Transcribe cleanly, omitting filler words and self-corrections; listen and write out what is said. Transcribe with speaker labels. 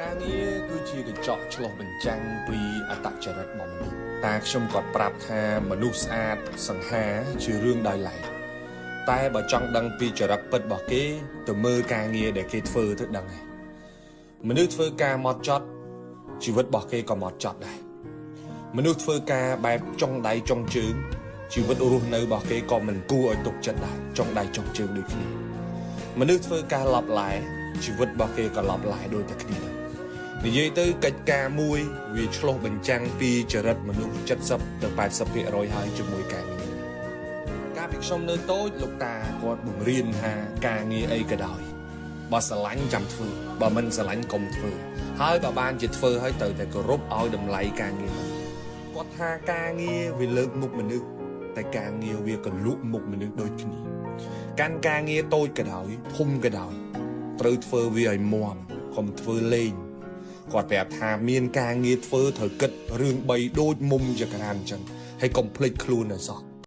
Speaker 1: ការងារគឺជាកញ្ចក់ឆ្លុះបញ្ចាំងពីអត្តចរិតរបស់មនុស្សតាខ្ញុំគាត់ប្រាប់ថាមនុស្សស្អាតសង្ហាជារឿងដោយឡែកតែបើចង់ដឹងពីចរិតពិតរបស់គេទៅមើលការងារដែលគេធ្វើទៅដឹងហើយមនុស្សធ្វើការហ្មត់ចត់ជីវិតរបស់គេក៏ហ្មត់ចត់ដែរមនុស្សធ្វើការបែបចុងដៃចុងជើងជីវិតរស់នៅរបស់គេក៏មិនគួរឲ្យទុកចិត្តដែរចុងដៃចុងជើងដូចគ្នាមនុស្សធ្វើការឡប់ឡែជីវិតរបស់គេក៏ឡប់ឡែដូចតែគ្នានិយាយទៅកិច្ចការមួយវាឆ្លុះបញ្ចាំងពីចរិតមនុស្ស70ទៅ80%ហើយជាមួយការងារកាលពីខ្ញុំនៅតូចលោកតាគាត់បង្រៀនថាការងារអីក៏ដោយបើស្រឡាញ់ចាំធ្វើបើមិនស្រឡាញ់កុំធ្វើហើយបើបានជាធ្វើហើយត្រូវតែគោរពឲ្យតម្លៃការងារនោះគាត់ថាការងារវាលើកមុខមនុស្សតែការងារវាក៏លក់មុខមនុស្សដូចគ្នាកាន់ការងារតូចក៏ដោយធំក៏ដោយត្រូវធ្វើវាឲ្យមាំកុំធ្វើលេងគាត់ប្រាប់ថាមានការងារធ្វើត្រូវគិតរឿង3ដូចមុំចក្រានអញ្ចឹងហើយកុំភ្លេចខ្លួនឲ្យសោះ